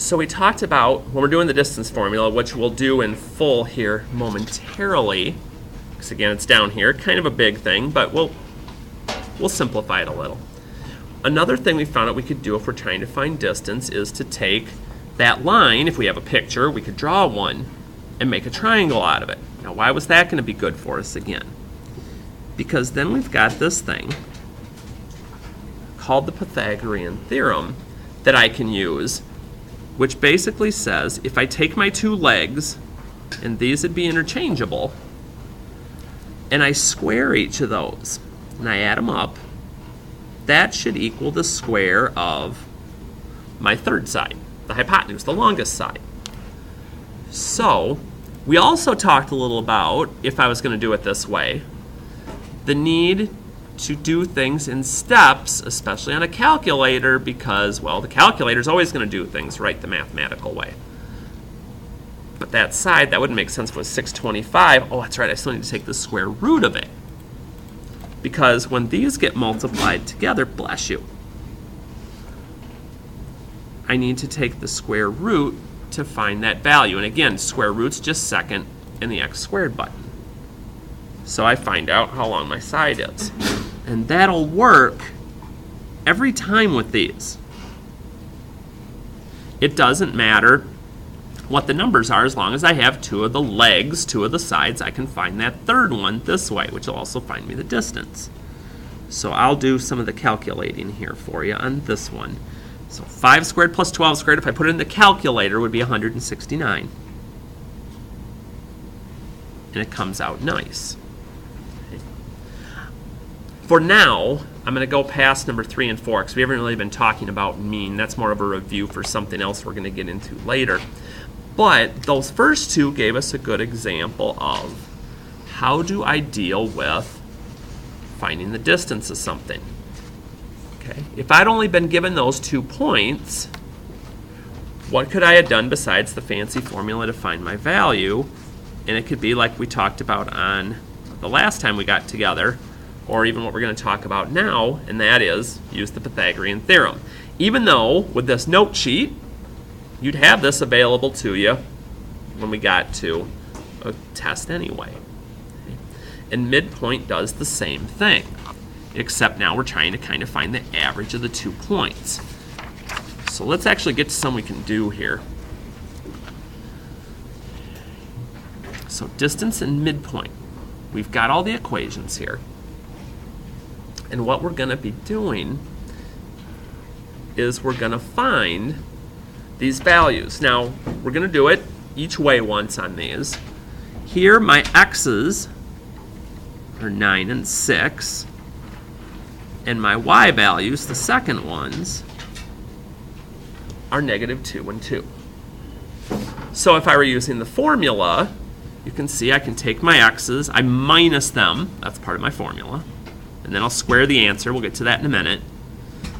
So we talked about, when we're doing the distance formula, which we'll do in full here momentarily, because again it's down here, kind of a big thing, but we'll simplify it a little. Another thing we found out we could do if we're trying to find distance is to take that line, if we have a picture, we could draw one and make a triangle out of it. Now why was that going to be good for us again? Because then we've got this thing called the Pythagorean Theorem that I can use, which basically says if I take my two legs, and these would be interchangeable, and I square each of those, and I add them up, that should equal the square of my third side, the hypotenuse, the longest side. So we also talked a little about, if I was going to do it this way, the need to do things in steps, especially on a calculator, because, well, the calculator is always going to do things right the mathematical way. But that side, that wouldn't make sense if it was 625. Oh, that's right, I still need to take the square root of it. Because when these get multiplied together, bless you, I need to take the square root to find that value. And again, square root's just second in the x squared button. So I find out how long my side is. And that'll work every time with these. It doesn't matter what the numbers are, as long as I have two of the legs, two of the sides, I can find that third one this way, which will also find me the distance. So I'll do some of the calculating here for you on this one. So 5 squared plus 12 squared, if I put it in the calculator, would be 169. And it comes out nice. For now, I'm going to go past number 3 and 4 because we haven't really been talking about mean. That's more of a review for something else we're going to get into later. But those first two gave us a good example of how do I deal with finding the distance of something. Okay. If I'd only been given those 2 points, what could I have done besides the fancy formula to find my value? And it could be like we talked about on the last time we got together, or even what we're going to talk about now, and that is use the Pythagorean Theorem. Even though with this note sheet, you'd have this available to you when we got to a test anyway. And Midpoint does the same thing, except now we're trying to kind of find the average of the 2 points. So let's actually get to some we can do here. So distance and midpoint. We've got all the equations here. And what we're going to be doing is we're going to find these values. Now, we're going to do it each way once on these. Here, my x's are 9 and 6. And my y values, the second ones, are -2 and 2. So if I were using the formula, you can see I can take my x's, I minus them, that's part of my formula, and then I'll square the answer. We'll get to that in a minute.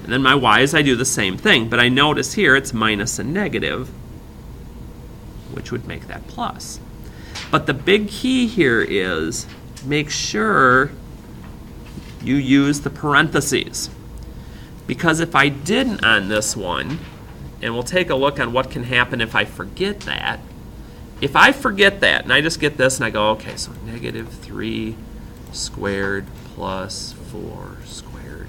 And then my y's, I do the same thing, but I notice here it's minus and negative, which would make that plus. But the big key here is make sure you use the parentheses. Because if I didn't on this one, and we'll take a look on what can happen if I forget that. If I forget that, and I just get this and I go, okay, so -3 squared plus 4 squared.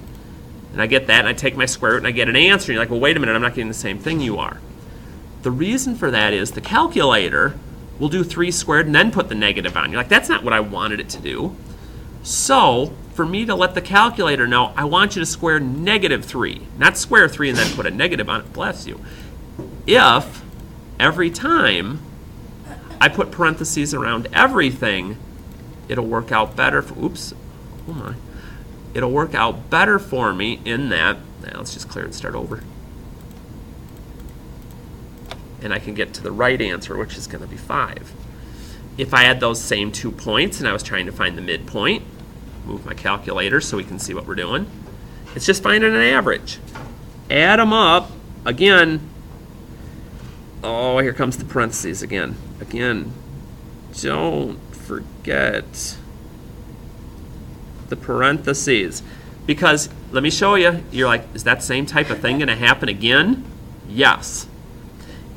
And I get that, and I take my square root, and I get an answer. And you're like, well, wait a minute, I'm not getting the same thing you are. The reason for that is the calculator will do 3 squared and then put the negative on. You're like, that's not what I wanted it to do. So for me to let the calculator know, I want you to square -3, not square 3 and then put a negative on it, bless you. If every time I put parentheses around everything, it'll work out better for, oops, oh my. It'll work out better for me in that, now let's just clear and start over. And I can get to the right answer, which is going to be 5. If I had those same 2 points and I was trying to find the midpoint, move my calculator so we can see what we're doing. It's just finding an average. Add them up. Again, oh, here comes the parentheses again. Again, don't forget the parentheses. Because, let me show you, you're like, is that same type of thing going to happen again? Yes.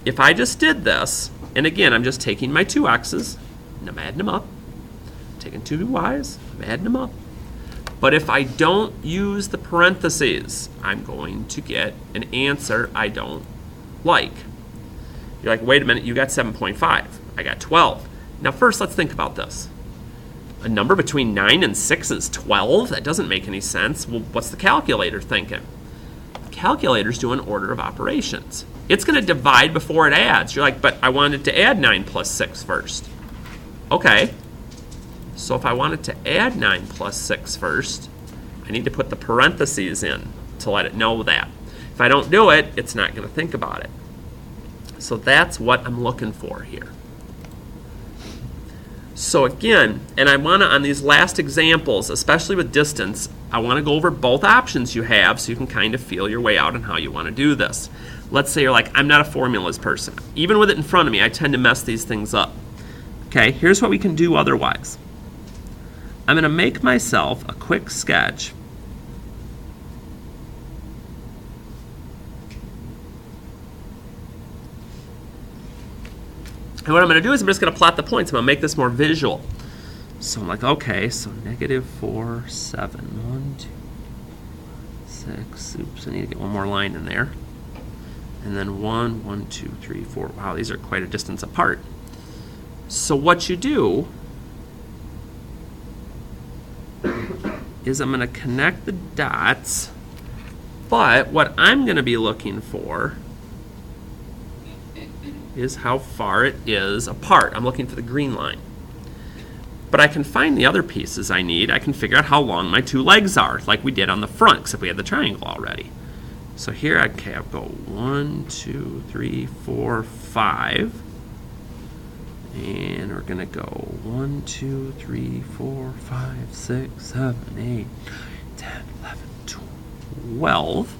if I just did this, and again, I'm just taking my two x's, and I'm adding them up. Taking two y's, I'm adding them up. But if I don't use the parentheses, I'm going to get an answer I don't like. You're like, wait a minute, you got 7.5. I got 12. Now first, let's think about this. A number between 9 and 6 is 12? That doesn't make any sense. Well, what's the calculator thinking? The calculator's doing order of operations. It's going to divide before it adds. You're like, but I wanted to add 9 plus 6 first. Okay. So if I wanted to add 9 plus 6 first, I need to put the parentheses in to let it know that. If I don't do it, it's not going to think about it. So that's what I'm looking for here. So again, and I want to, on these last examples, especially with distance, I want to go over both options you have so you can kind of feel your way out on how you want to do this. Let's say you're like, I'm not a formulas person. Even with it in front of me, I tend to mess these things up. Okay, here's what we can do otherwise. I'm going to make myself a quick sketch . And what I'm going to do is I'm just going to plot the points. I'm going to make this more visual. So I'm like, okay, so -4, 7, 1, 2, 6. Oops, I need to get one more line in there. And then 1, 1, 2, 3, 4. Wow, these are quite a distance apart. So what you do is I'm going to connect the dots, but what I'm going to be looking for is how far it is apart. I'm looking for the green line. But I can find the other pieces I need. I can figure out how long my two legs are, like we did on the front, except we had the triangle already. So here, okay, I'll go 1, 2, 3, 4, 5. And we're going to go 1, 2, 3, 4, 5, 6, 7, 8, 10, 11, 12.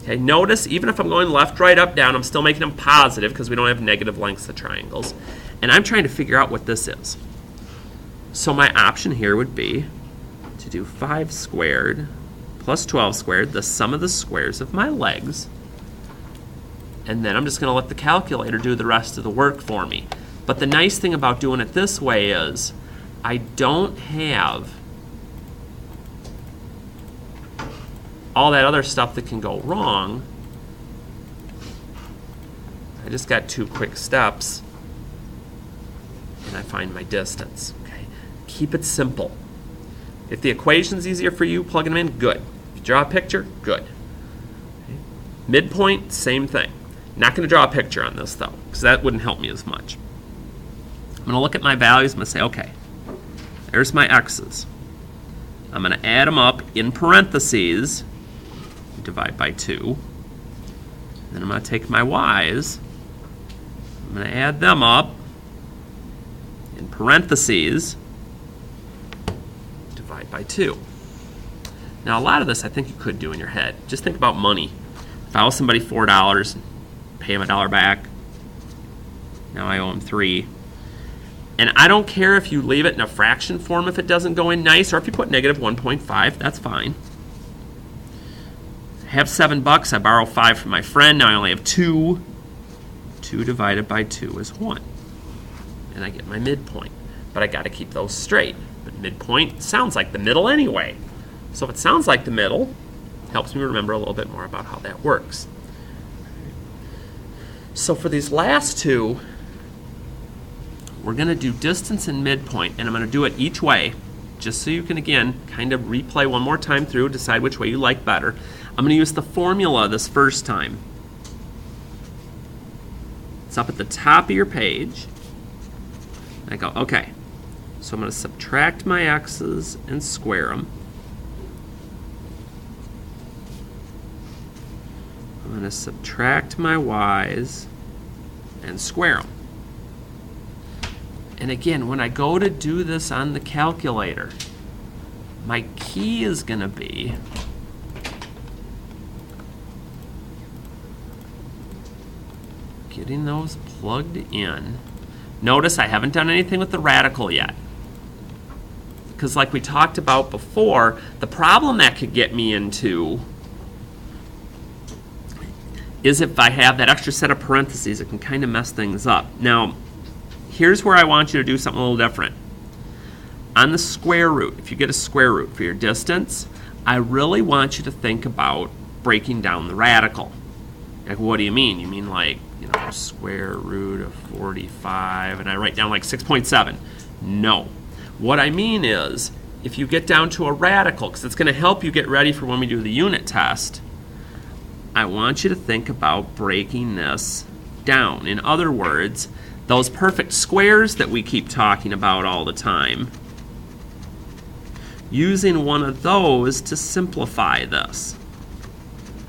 Okay, notice even if I'm going left, right, up, down, I'm still making them positive because we don't have negative lengths of triangles. And I'm trying to figure out what this is. So my option here would be to do 5 squared plus 12 squared, the sum of the squares of my legs. And then I'm just going to let the calculator do the rest of the work for me. But the nice thing about doing it this way is I don't have all that other stuff that can go wrong. I just got 2 quick steps and I find my distance. Okay. Keep it simple. If the equation's easier for you, plugging them in, good. If you draw a picture, good. Okay. Midpoint, same thing. Not going to draw a picture on this though, because that wouldn't help me as much. I'm going to look at my values. I'm going to say, okay, there's my x's. I'm going to add them up in parentheses, divide by 2. Then I'm going to take my y's. I'm going to add them up in parentheses, divide by 2. Now, a lot of this I think you could do in your head. Just think about money. If I owe somebody $4, pay him $1 back. Now I owe him 3. And I don't care if you leave it in a fraction form if it doesn't go in nice, or if you put -1.5, that's fine. I have $7. I borrow 5 from my friend. Now I only have 2. 2 divided by 2 is 1. And I get my midpoint. But I got to keep those straight. But midpoint sounds like the middle anyway. So if it sounds like the middle, it helps me remember a little bit more about how that works. So for these last two, we're going to do distance and midpoint, and I'm going to do it each way, just so you can, again, kind of replay one more time through, decide which way you like better. I'm going to use the formula this first time. It's up at the top of your page. I go, okay, so I'm going to subtract my x's and square them. I'm going to subtract my y's and square them. And again, when I go to do this on the calculator, my key is going to be getting those plugged in. Notice I haven't done anything with the radical yet. Because like we talked about before, the problem that could get me into is if I have that extra set of parentheses, it can kind of mess things up. Now, here's where I want you to do something a little different. On the square root, if you get a square root for your distance, I really want you to think about breaking down the radical. Like, what do you mean? You mean like, square root of 45, and I write down like 6.7. No. What I mean is, if you get down to a radical, because it's going to help you get ready for when we do the unit test, I want you to think about breaking this down. In other words, those perfect squares that we keep talking about all the time, using one of those to simplify this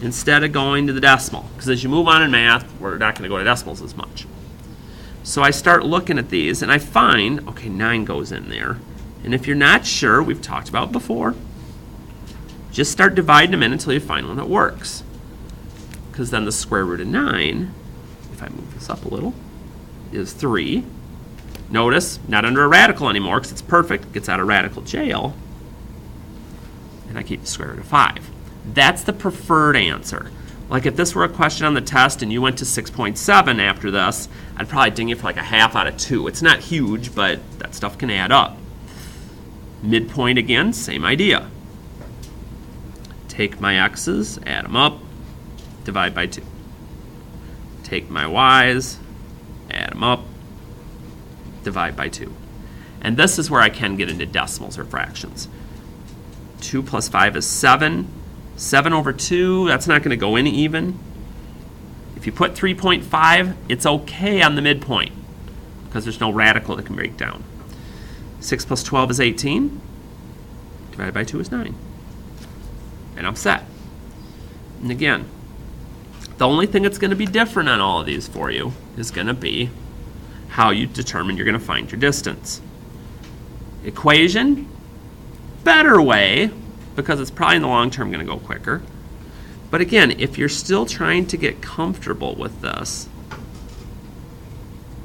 instead of going to the decimal. Because as you move on in math, we're not going to go to decimals as much. So I start looking at these, and I find, okay, 9 goes in there. And if you're not sure, we've talked about before, just start dividing them in until you find one that works. Because then the square root of 9, if I move this up a little, is 3. Notice, not under a radical anymore because it's perfect. It gets out of radical jail. And I keep the square root of 5. That's the preferred answer. Like if this were a question on the test and you went to 6.7 after this, I'd probably ding you for like a half out of 2. It's not huge, but that stuff can add up. Midpoint again, same idea. Take my x's, add them up, divide by 2. Take my y's, add them up, divide by 2. And this is where I can get into decimals or fractions. 2 plus 5 is 7. 7 over 2, that's not going to go in even. If you put 3.5, it's okay on the midpoint because there's no radical that can break down. 6 plus 12 is 18. Divided by 2 is 9. And I'm set. And again, the only thing that's going to be different on all of these for you is going to be how you determine you're going to find your distance. Equation, better way, because it's probably in the long term going to go quicker. But again, if you're still trying to get comfortable with this,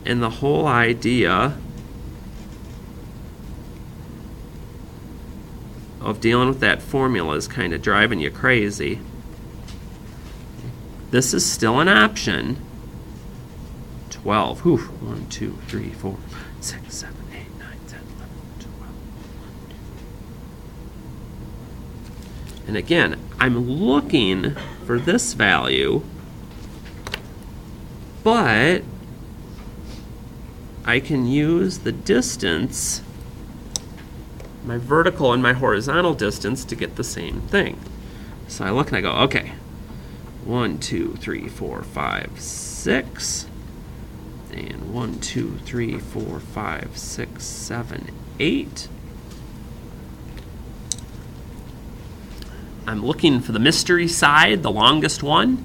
and the whole idea of dealing with that formula is kind of driving you crazy, this is still an option. 12. 1, 2, 3, 4, 6, 7, 8, 9, 10, 11, 12. And again, I'm looking for this value, but I can use the distance, my vertical and my horizontal distance, to get the same thing. So I look and I go, okay, 1, 2, 3, 4, 5, 6, and 1, 2, 3, 4, 5, 6, 7, 8. I'm looking for the mystery side, the longest one.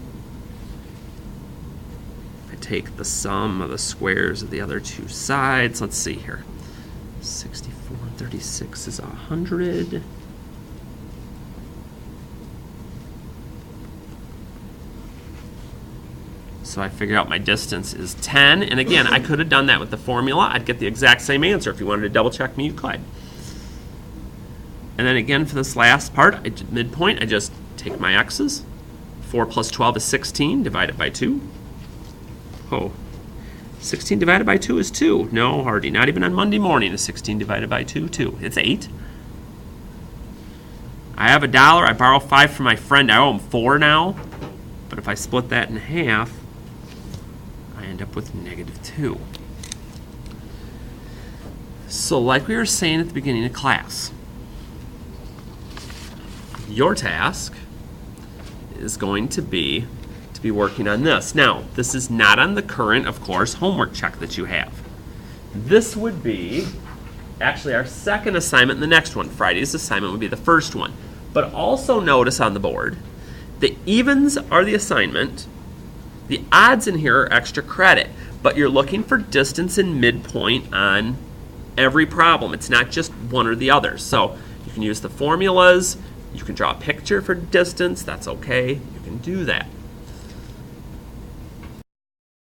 I take the sum of the squares of the other two sides. Let's see here. 64 and 36 is 100. So I figured out my distance is 10. And again, I could have done that with the formula. I'd get the exact same answer. If you wanted to double check me, you could. And then again, for this last part, midpoint, I just take my x's. 4 plus 12 is 16, divided by 2. Oh, 16 divided by 2 is 2. No, Harty, not even on Monday morning is 16 divided by 2, 2. It's 8. I have $1. I borrow 5 from my friend. I owe him 4 now. But if I split that in half, I end up with -2. So like we were saying at the beginning of class, your task is going to be working on this. Now, this is not on the current, of course, homework check that you have. This would be actually our second assignment, and the next one. Friday's assignment would be the first one. But also notice on the board, the evens are the assignment. The odds in here are extra credit, but you're looking for distance and midpoint on every problem. It's not just one or the other. So you can use the formulas. You can draw a picture for distance. That's okay. You can do that.